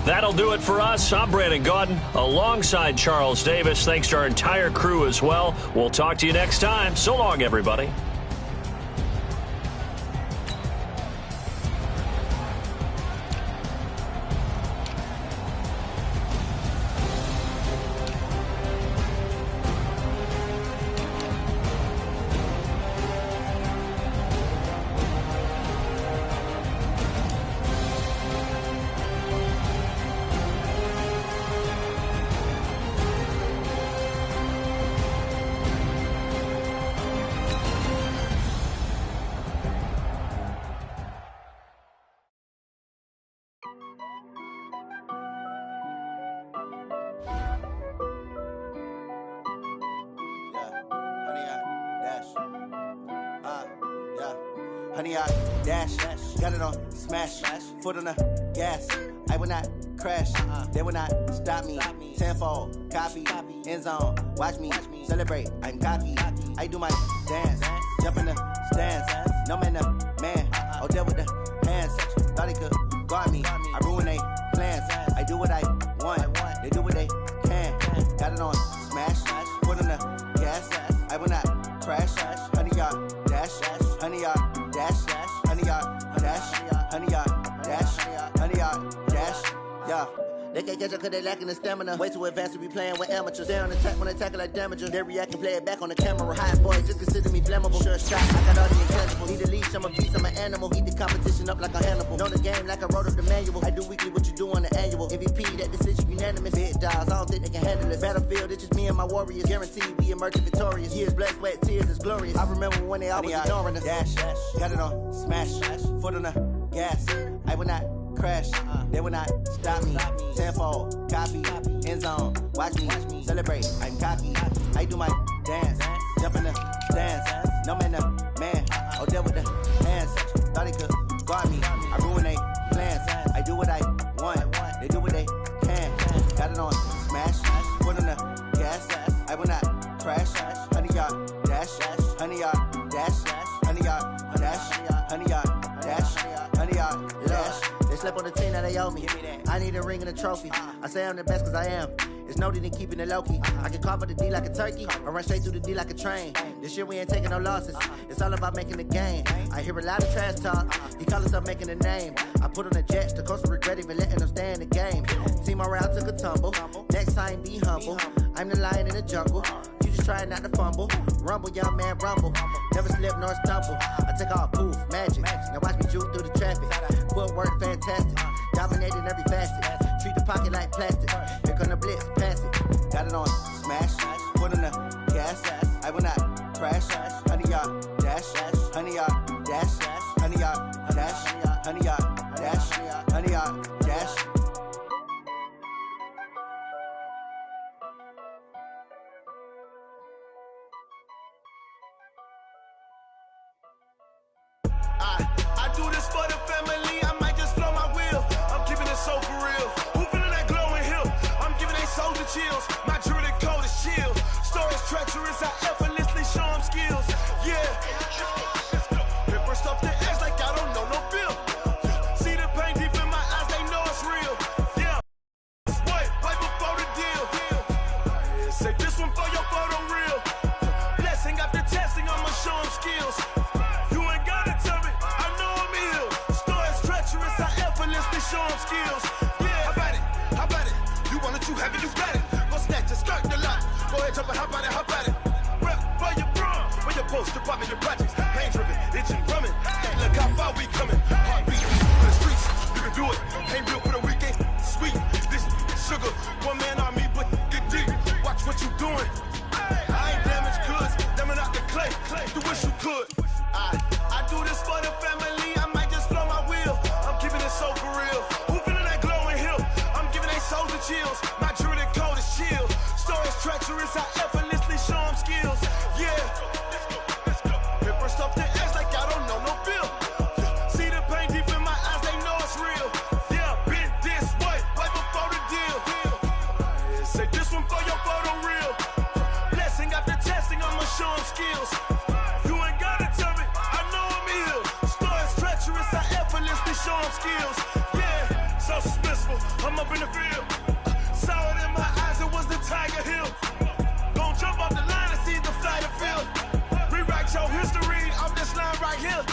That'll do it for us. I'm Brandon Gaudin alongside Charles Davis. Thanks to our entire crew as well. We'll talk to you next time. So long, everybody. Honey, I dash, got it on smash, foot on the gas. I will not crash, they will not stop me. Tenfold, copy, end zone, watch me celebrate. I'm cocky, I do my dance, jump in the stands. No man, the man, oh, there with the hands. Thought he could guard me, I ruin they plans. I do what I want, they do what they can. Got it on smash, foot on the gas. I will not crash, honey, y'all dash, honey, y'all dash, honey, y'all dash, honey, y'all dash, honey, y'all dash, yeah. They can't catch up cause they lacking the stamina. Way too advanced to be playing with amateurs. They on attack when they tackle like damagers. They react and play it back on the camera. Hot boys just consider me flammable. Sure shot, I got all the intangibles. Need a leash, I'm a beast, I'm an animal. Eat the competition up like a Hannibal. Know the game like I wrote up the manual. I do weekly what you do on the annual. MVP, that decision unanimous. Big dogs, I don't think they can handle it. Battlefield, it's just me and my warriors. Guaranteed we emerge victorious. Years, blood, sweat, tears, is glorious. I remember when they always ignoring us. Dash, got it on smash, foot on the gas. I will not crash, they will not stop me. Tenfold, copy, end zone, watch me celebrate. I'm cocky, I do my dance, jump in the stands. No man, the man, oh, there with the hands. Thought he could guard me, I ruin they plans. I do what I want, they do what they can. Got it on smash, foot on the gas. I will not crash, honey, y'all dash, honey, y'all dash, honey, y'all dash, honey, y'all dash, honey, y'all dash. They slept on the team that they owe me. I need a ring and a trophy. I say I'm the best cause I am. It's no need in keeping it low-key. I can carve up the D like a turkey or run straight through the D like a train. This year we ain't taking no losses. It's all about making the game. I hear a lot of trash talk. He call himself making a name. I put on the Jets. The coach will regret even letting them stay in the game. Team morale took a tumble. Next time be humble. I'm the lion in the jungle. You just trying not to fumble. Rumble, young man, rumble. Never slip nor stumble. I take off, poof, magic. Now watch me juke through the traffic. Footwork fantastic. Dominating every facet. Treat the pocket like plastic. Here come the blitz, pass it. Got it on smash. Foot on the gas. I will not crash. Honey, y'all dash. Honey, y'all dash. Honey, y'all dash. Honey, y'all dash. Honey, y'all dash. I do this for the family. I might just skills. Yeah, how about it? How about it? You want it, you have it, you got it. Go snatch it, skirt the lot. Go ahead, jump it, how about it? How about it? Rep for your bra, for your post, department, your projects. Pain driven, itching, drumming. Hey, look how far we coming. Heartbeat for the streets, you can do it. Ain't real for the weak, ain't sweet. This sugar, one man army, but get deep. Watch what you doing. I ain't damaged goods, damn out the clay. You wish you could. I do this for the family. I might just blow my wheel. I'm keeping it so for real. Who feeling that glowing hill? I'm giving they souls the chills. My jewelry code is chill. Stories treacherous, I effortlessly show them skills. Yeah. Paper stuff to edge like I don't know no feel. See the pain deep in my eyes, they know it's real. Yeah, been this way, right before the deal. Say this one for your photo reel. Blessing after testing, I'ma show them skills. You ain't gotta tell me, I know I'm ill. Stories treacherous, I effortlessly show them skills. Yeah, so suspenseful, I'm up in the field. Saw it in my eyes, it was the Tiger Hill. Gon' jump off the line and see the flight of field. Rewrite your history off this line right here.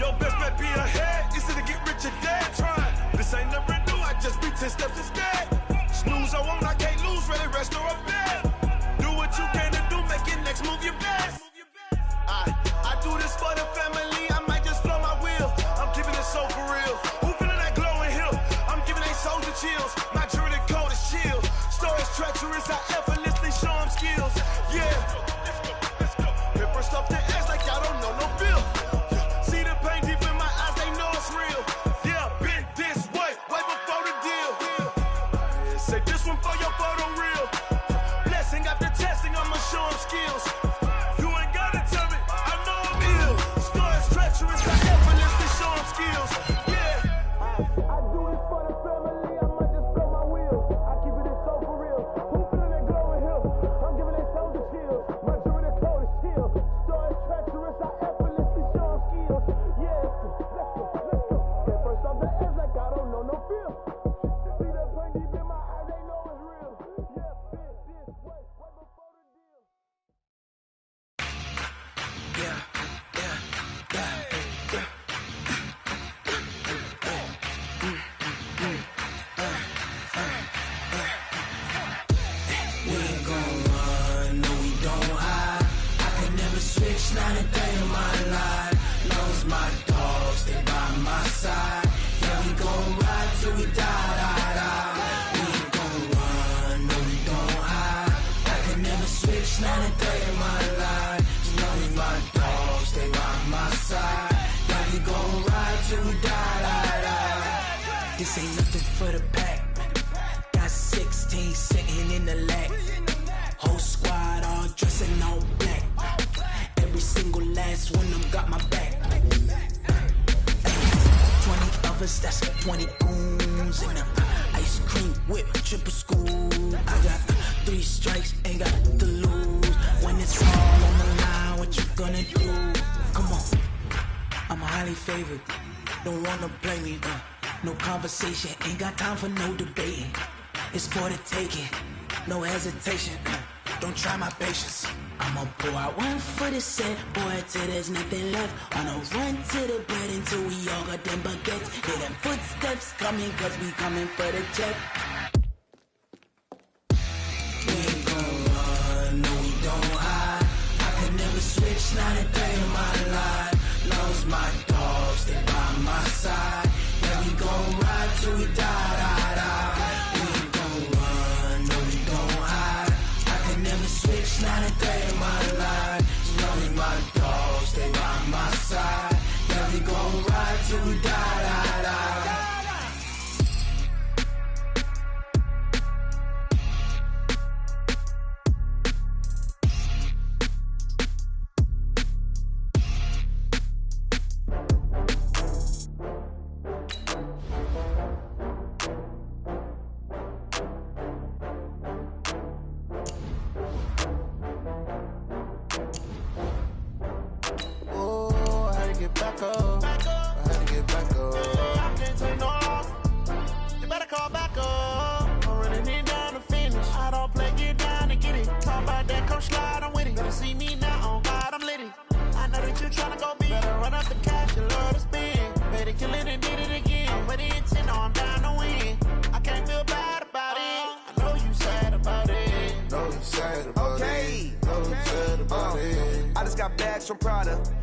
Your best bet be ahead, it's to get rich or dead. Try, this ain't never new, I just be 10 steps instead. Snooze, I won't, I can't lose, ready, rest or a bed. Do what you can to do, make it next move your best. I do this for the family, I might just blow my wheel. I'm keeping it so for real. Who feeling that glowing hill? I'm giving they souls the chills. My jewelry code is chill. Stories treacherous, I effortlessly show them skills. Yeah. Paper stuff to edge like I don't know no feel. See the pain deep in my eyes, they know it's real. Yeah, been this way, way before the deal. Say this one for your photo reel. Blessing after testing, I'ma show them skills. You ain't gotta tell me, I know I'm ill. Stories treacherous, I effortlessly show them skills. Yeah. I do this for the family, I might just blow my wheel. I keep it so for real. Who feeling that glowing hill? I'm giving they souls the chills. My jewelry code is chill. Stories treacherous, I effortlessly show them skills. Yeah, let's go. Get first off the edge like I don't know no feel. See that pain deep in my eyes, they know it's real. Yeah, been this way, way before the deal. We ain't gon' run, no we don't hide. I can never switch, not a day in my life. Knows my dogs, stay by my side. Yeah, we gon' ride till we die. We ain't gon' run, no we don't hide. I can never switch, not a day in my life. Knows my dogs, stay by my side. Yeah, we gon' ride till we die. This ain't nothing for the pack. Got 16 sitting in the lag. Whole squad all dressing all black. Every single last one of them got my back. 20 of us, that's 20 goons in the ice cream whip, triple school. I got 3 strikes, ain't got to lose. When it's all on the line, what you gonna do? Come on, I'm highly favored. Don't wanna play me, no conversation, ain't got time for no debating. It's for the taking, no hesitation. Don't try my patience. I'ma pour out one for the set, boy, till there's nothing left. On a run to the bread until we all got them baguettes. Hear them footsteps coming, cause we coming for the check. We ain't gon' run, no we don't hide. I can never switch, not a day in my life. Knows my dogs, stay by my side. Yeah, we gon' ride till we die. We ain't gon' run, no we don't hide. I can never switch, not a day in my life. Knows my dogs, stay by my side. Yeah, we gon' ride till we die. cash from Prada.